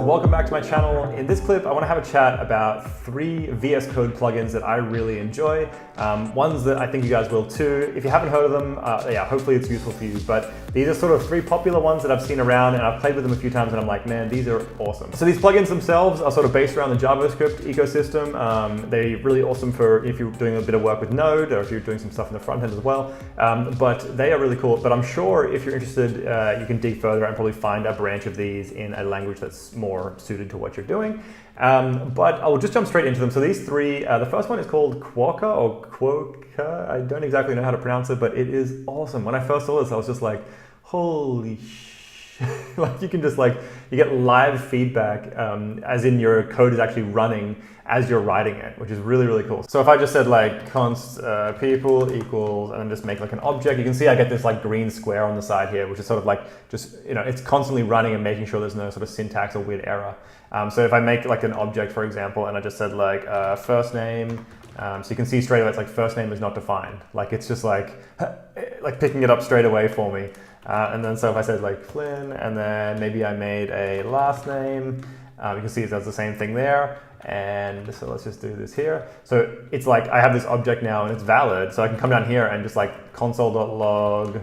welcome back to my channel. In this clip, I want to have a chat about 3 VS Code plugins that I really enjoy. Ones that I think you guys will too. If you haven't heard of them, yeah, hopefully it's useful for you. But these are sort of 3 popular ones that I've seen around, and I've played with them a few times, and I'm like, man, these are awesome. So these plugins themselves are sort of based around the JavaScript ecosystem. They're really awesome for if you're doing a bit of work with Node, or if you're doing some stuff in the front end as well. But they are really cool. But I'm sure if you're interested, you can dig further and probably find a branch of these in a language that's more suited to what you're doing. But I'll just jump straight into them. So these 3, the first one is called Quokka or Quokka. I don't exactly know how to pronounce it, but it is awesome. When I first saw this, I was just like, holy shit. Like you can just you get live feedback as in your code is actually running as you're writing it, which is really, really cool. So if I just said const people equals, and then just make an object, you can see I get this green square on the side here, which is sort of it's constantly running and making sure there's no sort of syntax or weird error. So if I make an object, for example, and I just said first name, so you can see straight away it's first name is not defined. It's just picking it up straight away for me. And then so if I said Flynn, and then maybe I made a last name, you can see it does the same thing there. And so let's just do this here. So it's I have this object now and it's valid. So I can come down here and just console.log,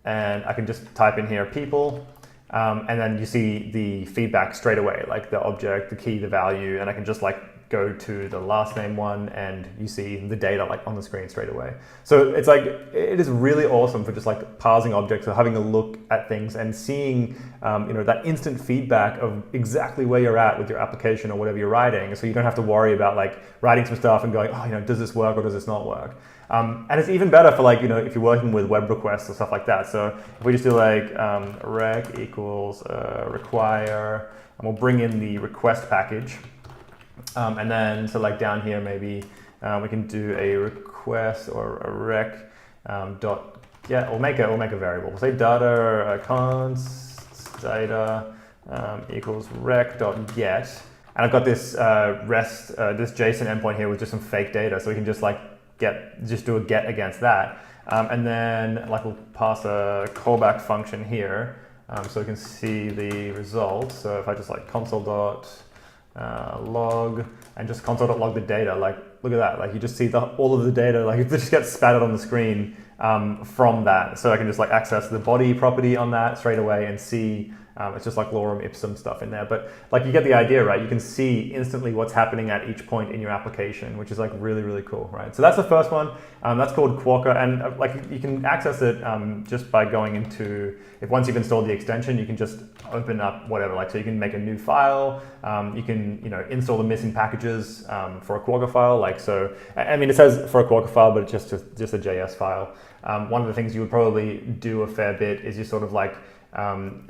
and I can just type in here people. And then you see the feedback straight away, the object, the key, the value, and I can just go to the last name one, and you see the data on the screen straight away. So it's it is really awesome for just parsing objects or having a look at things and seeing that instant feedback of exactly where you're at with your application or whatever you're writing. So you don't have to worry about writing some stuff and going, oh, does this work or does this not work? And it's even better for if you're working with web requests or stuff like that. So if we just do rec equals require, and we'll bring in the request package. And then so down here maybe we can do a request or a rec dot get. We'll make a variable. We'll say data const data equals rec dot get, and I've got this REST this JSON endpoint here with just some fake data, so we can just do a get against that, and then we'll pass a callback function here, so we can see the result. So if I just console dot log and just console.log the data, look at that, you just see all of the data, it just gets spattered on the screen from that. So I can just access the body property on that straight away and see it's just lorem ipsum stuff in there. But you get the idea, right? You can see instantly what's happening at each point in your application, which is really, really cool, right? So that's the first one. That's called Quokka, and you can access it just by going into, if once you've installed the extension, you can just open up whatever, so you can make a new file. You can install the missing packages for a Quokka file. So I mean, it says for a Quokka file, but it's just a JS file. One of the things you would probably do a fair bit is you sort of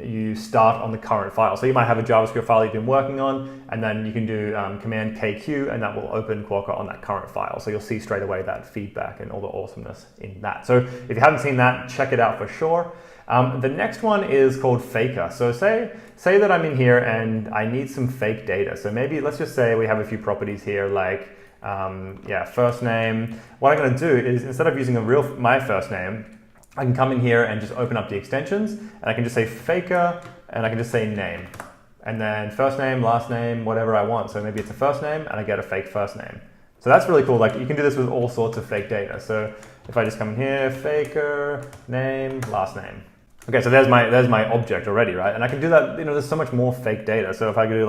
you start on the current file. So you might have a JavaScript file you've been working on, and then you can do command KQ, and that will open Quokka on that current file. So you'll see straight away that feedback and all the awesomeness in that. So if you haven't seen that, check it out for sure. The next one is called Faker. So say that I'm in here and I need some fake data. So maybe let's just say we have a few properties here first name. What I'm going to do is, instead of using my first name, I can come in here and just open up the extensions, and I can just say Faker, and I can just say name, and then first name, last name, whatever I want. So maybe it's a first name, and I get a fake first name. So that's really cool. You can do this with all sorts of fake data. So if I just come in here, Faker, name, last name. Okay, so there's my object already, right? And I can do that. There's so much more fake data. So if I do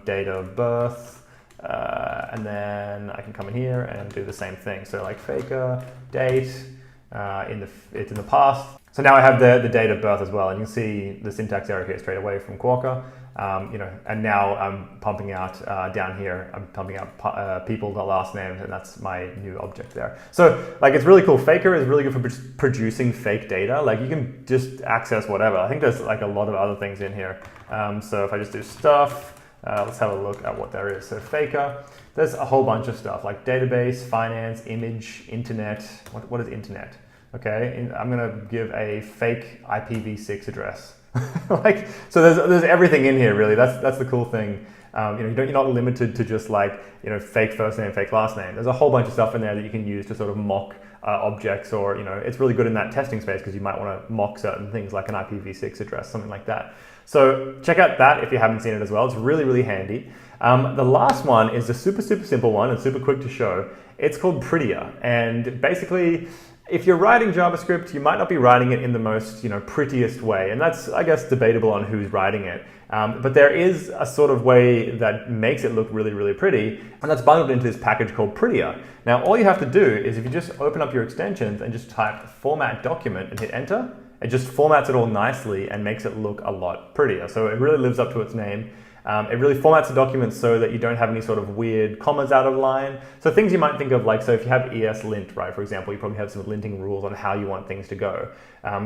date of birth, and then I can come in here and do the same thing. So Faker, date. It's in the past. So now I have the date of birth as well, and you can see the syntax error here straight away from Quokka. And now I'm pumping out down here, I'm pumping out people, the last names, and that's my new object there. So it's really cool. Faker is really good for producing fake data. You can just access whatever. I think there's a lot of other things in here. So if I just do stuff, let's have a look at what there is. So Faker, there's a whole bunch of stuff database, finance, image, internet. What is internet? Okay, I'm gonna give a fake IPv6 address. So there's everything in here really. That's the cool thing. You're not limited to just fake first name, fake last name. There's a whole bunch of stuff in there that you can use to sort of mock objects, or it's really good in that testing space because you might want to mock certain things like an IPv6 address, something like that. So check out that if you haven't seen it as well. It's really, really handy. The last one is a super, super simple one and super quick to show. It's called Prettier, and basically, if you're writing JavaScript, you might not be writing it in the most, prettiest way, and that's, I guess, debatable on who's writing it. But there is a sort of way that makes it look really, really pretty, and that's bundled into this package called Prettier. Now, all you have to do is if you just open up your extensions and just type format document and hit enter, it just formats it all nicely and makes it look a lot prettier. So it really lives up to its name. It really formats the document so that you don't have any sort of weird commas out of line. So things you might think of, like, so if you have ESLint, right, for example, you probably have some linting rules on how you want things to go.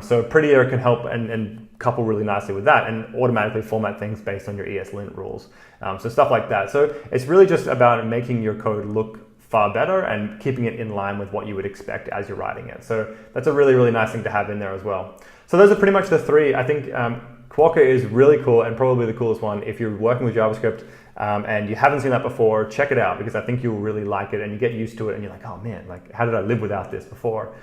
So Prettier can help and couple really nicely with that and automatically format things based on your ESLint rules. So stuff like that. So it's really just about making your code look far better and keeping it in line with what you would expect as you're writing it. So that's a really, really nice thing to have in there as well. So those are pretty much the three. I think Quokka is really cool and probably the coolest one. If you're working with JavaScript and you haven't seen that before, check it out because I think you'll really like it and you get used to it and you're like, oh man, like how did I live without this before?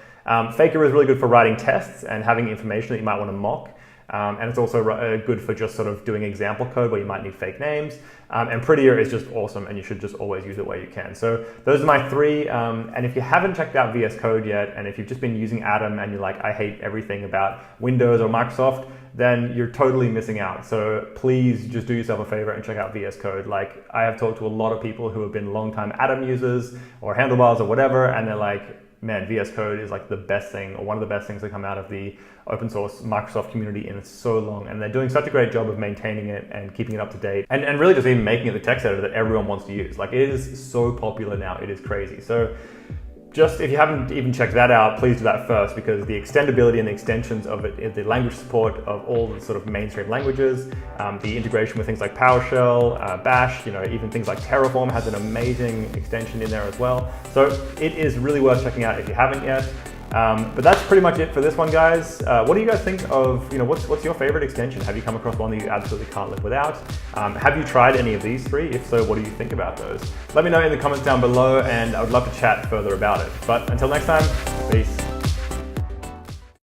Faker is really good for writing tests and having information that you might want to mock. And it's also good for just sort of doing example code where you might need fake names. And Prettier is just awesome and you should just always use it where you can. So those are my three. And if you haven't checked out VS Code yet, and if you've just been using Atom and you're like, I hate everything about Windows or Microsoft, then you're totally missing out. So please just do yourself a favor and check out VS Code. Like, I have talked to a lot of people who have been longtime Atom users or Handlebars or whatever, and they're like, man, VS Code is like the best thing, or one of the best things that come out of the open source Microsoft community in so long. And they're doing such a great job of maintaining it and keeping it up to date and really just even making it the text editor that everyone wants to use. Like, it is so popular now, it is crazy. So just if you haven't even checked that out, please do that first, because the extendability and the extensions of it, the language support of all the sort of mainstream languages, the integration with things like PowerShell, Bash, even things like Terraform has an amazing extension in there as well. So it is really worth checking out if you haven't yet. But that's pretty much it for this one, guys. What do you guys think of, what's your favorite extension? Have you come across one that you absolutely can't live without? Have you tried any of these three? If so, what do you think about those? Let me know in the comments down below and I would love to chat further about it. But until next time, peace.